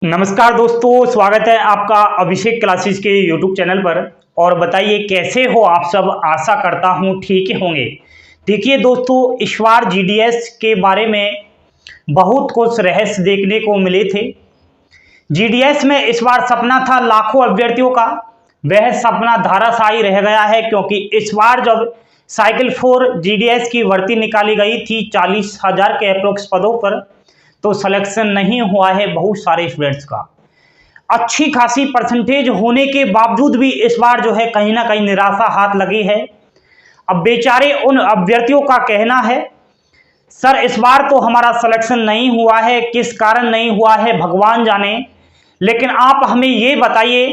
नमस्कार दोस्तों, स्वागत है आपका अभिषेक क्लासेस के यूट्यूब चैनल पर। और बताइए कैसे हो आप सब। आशा करता हूँ ठीक होंगे। देखिए दोस्तों, इस बार जीडीएस के बारे में बहुत कुछ रहस्य देखने को मिले थे। जीडीएस में इस बार सपना था लाखों अभ्यर्थियों का, वह सपना धराशायी रह गया है, क्योंकि इस बार जब साइकिल 4 जीडीएस की भर्ती निकाली गई थी 40,000 के अप्रोक्स पदों पर, तो सिलेक्शन नहीं हुआ है बहुत सारे स्टूडेंट्स का। अच्छी खासी परसेंटेज होने के बावजूद भी इस बार जो है कहीं ना कहीं निराशा हाथ लगी है। अब बेचारे उन अभ्यर्थियों का कहना है, सर इस बार तो हमारा सिलेक्शन नहीं हुआ है, किस कारण नहीं हुआ है भगवान जाने, लेकिन आप हमें ये बताइए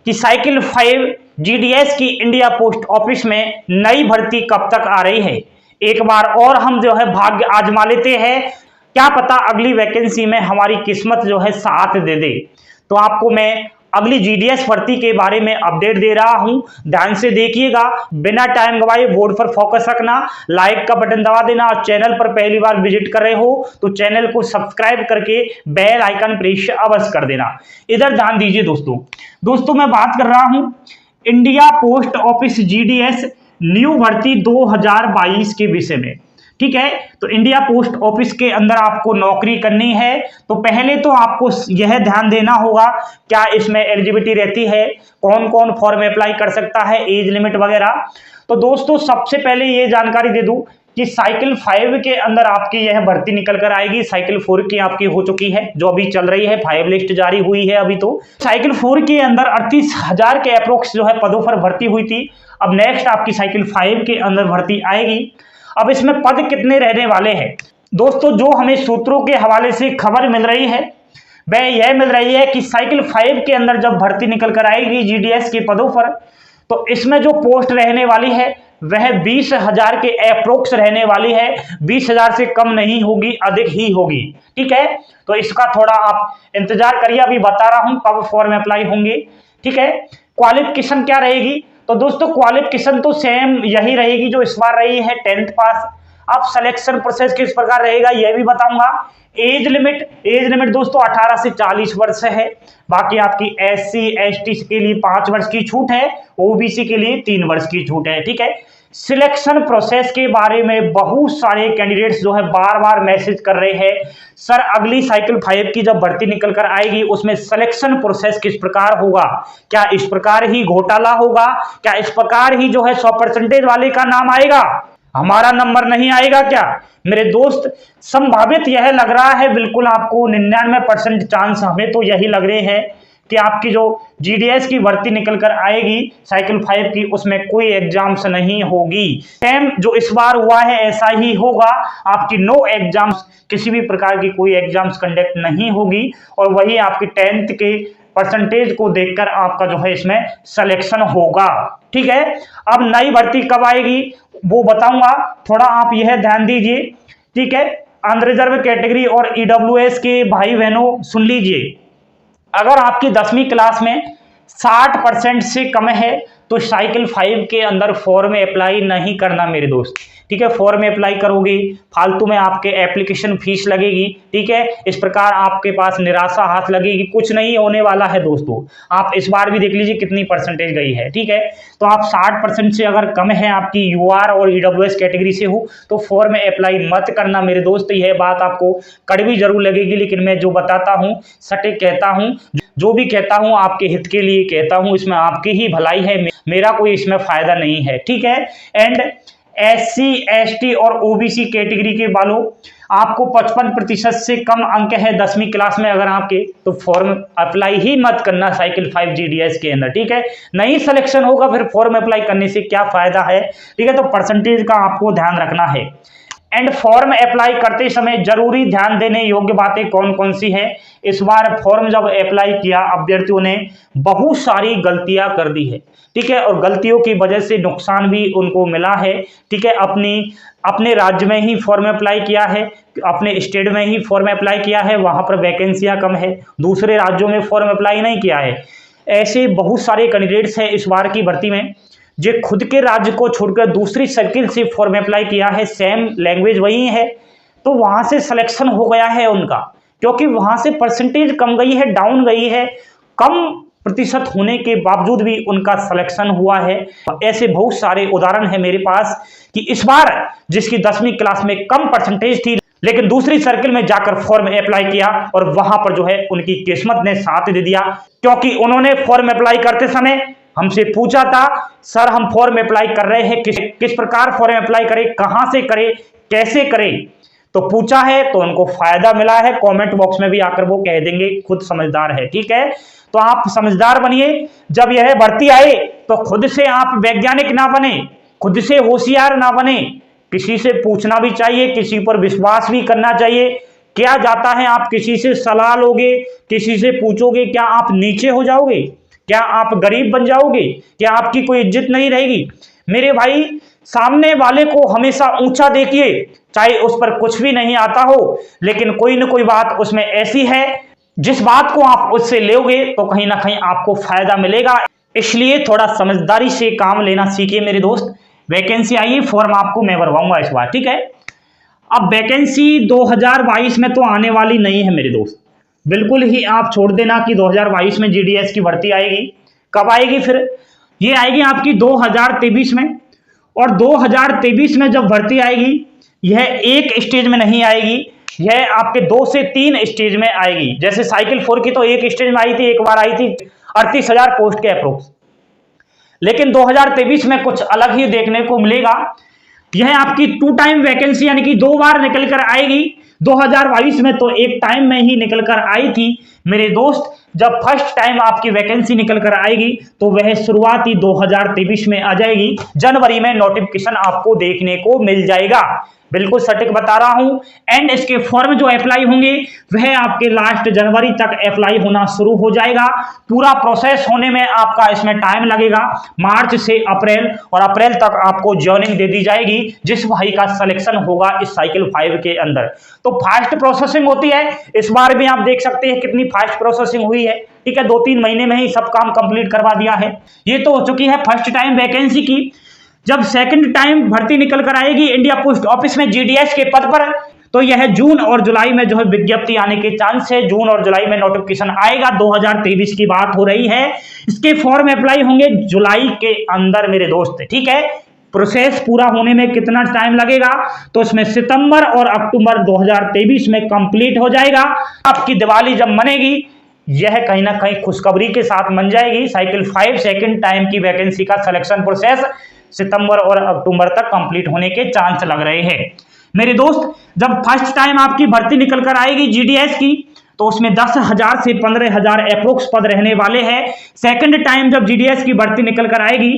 कि साइकिल 5 जीडीएस की इंडिया पोस्ट ऑफिस में नई भर्ती कब तक आ रही है। एक बार और हम जो है भाग्य आजमा लेते हैं, क्या पता अगली वैकेंसी में हमारी किस्मत जो है साथ दे दे। तो आपको मैं अगली जीडीएस भर्ती के बारे में अपडेट दे रहा हूं, ध्यान से देखिएगा, बिना टाइम गवाए बोर्ड पर फोकस रखना, लाइक का बटन दबा देना और चैनल पर पहली बार विजिट कर रहे हो तो चैनल को सब्सक्राइब करके बेल आइकन प्रेस अवश्य कर देना। इधर ध्यान दीजिए दोस्तों मैं बात कर रहा हूं India post office GDS new भर्ती 2022 के विषय में। ठीक है, तो इंडिया पोस्ट ऑफिस के अंदर आपको नौकरी करनी है तो पहले तो आपको यह ध्यान देना होगा क्या इसमें एलिजिबिलिटी रहती है, कौन कौन फॉर्म अप्लाई कर सकता है, एज लिमिट वगैरह। तो दोस्तों सबसे पहले ये जानकारी दे दूं कि साइकिल 5 के अंदर आपकी यह भर्ती निकल कर आएगी। साइकिल 4 की आपकी हो चुकी है, जो अभी चल रही है, 5 लिस्ट जारी हुई है अभी। तो साइकिल 4 के अंदर 38,000 के अप्रोक्स जो है पदों पर भर्ती हुई थी। अब नेक्स्ट आपकी साइकिल 5 के अंदर भर्ती आएगी। अब इसमें पद कितने रहने वाले हैं दोस्तों, जो हमें सूत्रों के हवाले से खबर मिल रही है वह यह मिल रही है कि साइकिल 5 के अंदर जब भर्ती निकल कर आएगी जीडीएस के पदों पर, तो इसमें जो पोस्ट रहने वाली है वह 20,000 के अप्रोक्स रहने वाली है। 20,000 से कम नहीं होगी, अधिक ही होगी। ठीक है, तो इसका थोड़ा आप इंतजार करिए, अभी बता रहा हूं कब फॉर्म अप्लाई होंगे। ठीक है, क्वालिफिकेशन क्या रहेगी तो दोस्तों क्वालिफिकेशन तो सेम यही रहेगी जो इस बार रही है, 10th पास। अब सिलेक्शन प्रोसेस किस प्रकार रहेगा यह भी बताऊंगा। एज लिमिट दोस्तों 18 से 40 वर्ष है। बाकी आपकी एससी एसटी के लिए 5 वर्ष की छूट है, ओबीसी के लिए 3 वर्ष की छूट है। ठीक है, सिलेक्शन प्रोसेस के बारे में बहुत सारे कैंडिडेट्स जो है बार बार मैसेज कर रहे हैं, सर अगली साइकिल 5 की जब भर्ती निकल कर आएगी उसमें सिलेक्शन प्रोसेस किस प्रकार होगा, क्या इस प्रकार ही घोटाला होगा, क्या इस प्रकार ही जो है 100% वाले का नाम आएगा, हमारा नंबर नहीं आएगा क्या। मेरे दोस्त संभावित यह लग रहा है, बिल्कुल आपको 99% चांस हमें तो यही लग रहे हैं कि आपकी जो जीडीएस की भर्ती निकल कर आएगी साइकिल 5 की, उसमें कोई एग्जाम्स नहीं होगी। सेम जो इस बार हुआ है ऐसा ही होगा, आपकी नो एग्जाम्स, किसी भी प्रकार की कोई एग्जाम्स कंडक्ट नहीं होगी। और वही आपकी 10th के परसेंटेज को देखकर आपका जो है इसमें सिलेक्शन होगा। ठीक है, अब नई भर्ती कब आएगी वो बताऊंगा, थोड़ा आप यह ध्यान दीजिए। ठीक है, अनरिजर्व कैटेगरी और ईडब्ल्यूएस के भाई बहनों सुन लीजिए, अगर आपकी 10वीं क्लास में 60% से कम है तो साइकिल 5 के अंदर फॉर्म अप्लाई नहीं करना मेरे दोस्त। ठीक है, फॉर्म अप्लाई करोगे फालतू में आपके एप्लीकेशन फीस लगेगी। ठीक है, इस प्रकार आपके पास निराशा हाथ लगेगी, कुछ नहीं होने वाला है दोस्तों। आप इस बार भी देख लीजिए कितनी परसेंटेज गई है। ठीक है, तो आप 60% से अगर कम है आपकी यूआर और ईडब्ल्यूएस कैटेगरी से हो तो फॉर्म अप्लाई मत करना मेरे दोस्त। यह बात आपको कड़वी जरूर लगेगी, लेकिन मैं जो बताता हूँ सटीक कहता हूँ, जो भी कहता हूं आपके हित के लिए कहता हूं, इसमें आपकी ही भलाई है, मेरा कोई इसमें फायदा नहीं है। ठीक है, एंड एससी एसटी और ओबीसी कैटेगरी के वालों आपको 55% से कम अंक है 10वीं क्लास में अगर आपके, तो फॉर्म अप्लाई ही मत करना साइकिल 5 जीडीएस के अंदर। ठीक है, नहीं सिलेक्शन होगा फिर फॉर्म अप्लाई करने से क्या फायदा है। ठीक है, तो परसेंटेज का आपको ध्यान रखना है। एंड फॉर्म अप्लाई करते समय जरूरी ध्यान देने योग्य बातें कौन कौन सी है। इस बार फॉर्म जब अप्लाई किया अभ्यर्थियों ने बहुत सारी गलतियां कर दी है। ठीक है, और गलतियों की वजह से नुकसान भी उनको मिला है। ठीक है, अपने राज्य में ही फॉर्म अप्लाई किया है, अपने स्टेट में ही फॉर्म अप्लाई किया है, वहां पर वैकेंसियां कम है, दूसरे राज्यों में फॉर्म अप्लाई नहीं किया है। ऐसे बहुत सारे कैंडिडेट्स हैं इस बार की भर्ती में जो खुद के राज्य को छोड़कर दूसरी सर्किल से फॉर्म अप्लाई किया है, सेम लैंग्वेज वही है, तो वहां से सिलेक्शन हो गया है उनका। क्योंकि वहां से परसेंटेज कम गई है, डाउन गई है, कम प्रतिशत होने के बावजूद भी उनका सिलेक्शन हुआ है। ऐसे बहुत सारे उदाहरण है मेरे पास कि इस बार जिसकी 10वीं क्लास में कम परसेंटेज थी लेकिन दूसरी सर्किल में जाकर फॉर्म अप्लाई किया और वहां पर जो है उनकी किस्मत ने साथ दे दिया, क्योंकि उन्होंने फॉर्म अप्लाई करते समय हमसे पूछा था, सर हम फॉर्म अप्लाई कर रहे हैं, किस प्रकार फॉर्म अप्लाई करें, कहां से करें, कैसे करें, तो पूछा है तो उनको फायदा मिला है। कमेंट बॉक्स में भी आकर वो कह देंगे, खुद समझदार है। ठीक है, तो आप समझदार बनिए। जब यह भर्ती आए तो खुद से आप वैज्ञानिक ना बने, खुद से होशियार ना बने, किसी से पूछना भी चाहिए, किसी पर विश्वास भी करना चाहिए। क्या जाता है आप किसी से सलाह लोगे, किसी से पूछोगे, क्या आप नीचे हो जाओगे, क्या आप गरीब बन जाओगे, क्या आपकी कोई इज्जत नहीं रहेगी? मेरे भाई, सामने वाले को हमेशा ऊंचा देखिए, चाहे उस पर कुछ भी नहीं आता हो, लेकिन कोई ना कोई बात उसमें ऐसी है जिस बात को आप उससे लोगे तो कहीं ना कहीं आपको फायदा मिलेगा। इसलिए थोड़ा समझदारी से काम लेना सीखिए मेरे दोस्त। वैकेंसी आई, फॉर्म आपको मैं भरवाऊंगा इस बार। ठीक है, अब वैकेंसी 2022 में तो आने वाली नहीं है मेरे दोस्त, बिल्कुल ही आप छोड़ देना कि 2022 में जीडीएस की भर्ती आएगी। कब आएगी फिर? ये आएगी आपकी 2023 में, और 2023 में जब भर्ती आएगी यह एक स्टेज में नहीं आएगी, यह आपके 2 से 3 स्टेज में आएगी। जैसे साइकिल 4 की तो एक स्टेज में आई थी, एक बार आई थी 38,000 पोस्ट के अप्रोक्स, लेकिन 2023 में कुछ अलग ही देखने को मिलेगा। यह आपकी 2 टाइम वैकेंसी यानी कि 2 बार निकल कर आएगी। 2022 में तो एक टाइम में ही निकल कर आई थी मेरे दोस्त। जब फर्स्ट टाइम आपकी वैकेंसी निकल कर आएगी तो वह शुरुआती 2023 में आ जाएगी। जनवरी में नोटिफिकेशन आपको देखने को मिल जाएगा, बिल्कुल सटीक बता रहा हूं। एंड इसके फॉर्म जो अप्लाई होंगे वह आपके लास्ट जनवरी तक अप्लाई होना शुरू हो जाएगा। पूरा प्रोसेस होने में आपका इसमें टाइम लगेगा, मार्च से अप्रैल, और अप्रैल तक आपको ज्वाइनिंग दे दी जाएगी जिस भाई का सिलेक्शन होगा इस साइकिल 5 के अंदर। तो फास्ट प्रोसेसिंग होती है, इस बार भी आप देख सकते हैं कितनी फास्ट प्रोसेसिंग हुई है। ठीक है, 2-3 महीने में ही सब काम कंप्लीट करवा दिया है। ये तो हो चुकी है फर्स्ट टाइम वैकेंसी की। जब सेकंड टाइम भर्ती निकल कर आएगी इंडिया पोस्ट ऑफिस में जीडीएस के पद पर, तो यह जून और जुलाई में जो है विज्ञप्ति आने के चांस है। जून और जुलाई में नोटिफिकेशन आएगा, 2023 की बात हो रही है। इसके फॉर्म अप्लाई होंगे जुलाई के अंदर मेरे दोस्त। ठीक है, प्रोसेस पूरा होने में कितना टाइम लगेगा, तो इसमें सितंबर और अक्टूबर 2023 में कंप्लीट हो जाएगा। आपकी दिवाली जब मनेगी यह कहीं ना कहीं खुशखबरी के साथ मन जाएगी। साइकिल 5 सेकंड टाइम की वैकेंसी का सिलेक्शन प्रोसेस सितंबर और अक्टूबर तक कंप्लीट होने के चांस लग रहे हैं मेरे दोस्त। जब फर्स्ट टाइम आपकी भर्ती निकल कर आएगी जीडीएस की तो उसमें 10,000 से 15,000 अप्रोक्स पद रहने वाले हैं। सेकंड टाइम जब जीडीएस की भर्ती निकल कर आएगी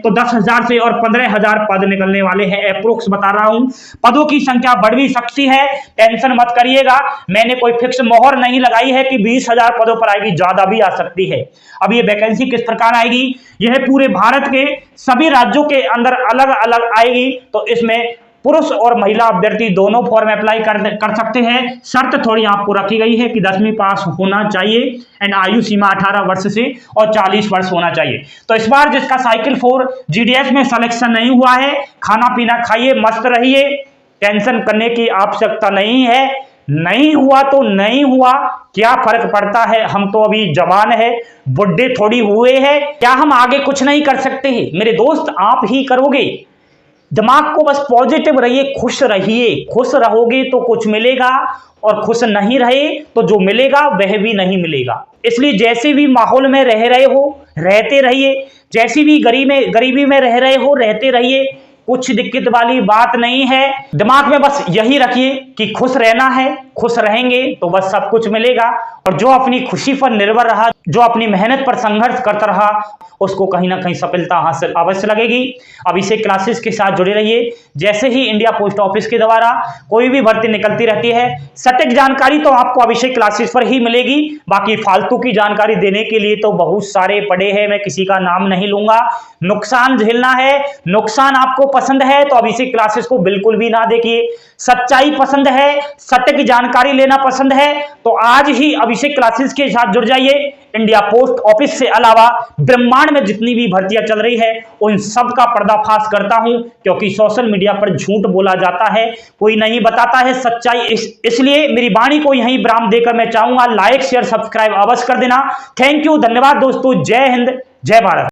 तो 10,000 से और 15,000 पद निकलने वाले हैं, अप्रोक्स बता रहा हूं। पदों की संख्या बढ़ भी सकती है, टेंशन मत करिएगा। मैंने कोई फिक्स मोहर नहीं लगाई है कि 20,000 पदों पर आएगी, ज्यादा भी आ सकती है। अब ये वैकेंसी किस प्रकार आएगी, यह पूरे भारत के सभी राज्यों के अंदर अलग अलग आएगी। तो इसमें पुरुष और महिला अभ्यर्थी दोनों फॉर्म अप्लाई कर सकते हैं। शर्त थोड़ी आपको रखी गई है कि 10वीं पास होना चाहिए एंड आयु सीमा 18 वर्ष से और 40 वर्ष होना चाहिए। तो इस बार जिसका साइकिल 4 जीडीएस में सिलेक्शन नहीं हुआ है, खाना पीना खाइए, मस्त रहिए, टेंशन करने की आवश्यकता नहीं है। नहीं हुआ तो नहीं हुआ, क्या फर्क पड़ता है, हम तो अभी जवान है, बुढ़े थोड़ी हुए हैं। क्या हम आगे कुछ नहीं कर सकते हैं मेरे दोस्त? आप ही करोगे। दिमाग को बस पॉजिटिव रहिए, खुश रहिए। खुश रहोगे तो कुछ मिलेगा, और खुश नहीं रहे तो जो मिलेगा वह भी नहीं मिलेगा। इसलिए जैसे भी माहौल में रह रहे हो रहते रहिए, जैसी भी गरीबी में रह रहे हो रहते रहिए, कुछ दिक्कत वाली बात नहीं है। दिमाग में बस यही रखिए कि खुश रहना है, खुश रहेंगे तो बस सब कुछ मिलेगा। और जो अपनी खुशी पर निर्भर रहा, जो अपनी मेहनत पर संघर्ष करता रहा, उसको कहीं ना कहीं सफलता हासिल अवश्य लगेगी। अभिषेक क्लासेस के साथ जुड़े रहिए। जैसे ही इंडिया पोस्ट ऑफिस के द्वारा कोई भी भर्ती निकलती रहती है, सटीक जानकारी तो आपको अभिषेक क्लासेस पर ही मिलेगी। बाकी फालतू की जानकारी देने के लिए तो बहुत सारे पड़े हैं, मैं किसी का नाम नहीं लूंगा। नुकसान झेलना है, नुकसान आपको पसंद है तो अभिषेक क्लासेस को बिल्कुल भी ना देखिए। सच्चाई पसंद है, सटीक जानकारी लेना पसंद है तो आज ही अभिषेक क्लासेस के साथ जुड़ जाइए। इंडिया पोस्ट ऑफिस से अलावा ब्रह्मांड में जितनी भी भर्तियां चल रही है उन सब का पर्दाफाश करता हूं, क्योंकि सोशल मीडिया पर झूठ बोला जाता है, कोई नहीं बताता है सच्चाई। इसलिए मेरी वाणी को यहीं विराम देकर मैं चाहूंगा लाइक शेयर सब्सक्राइब अवश्य कर देना। थैंक यू, धन्यवाद दोस्तों। जय हिंद, जय भारत।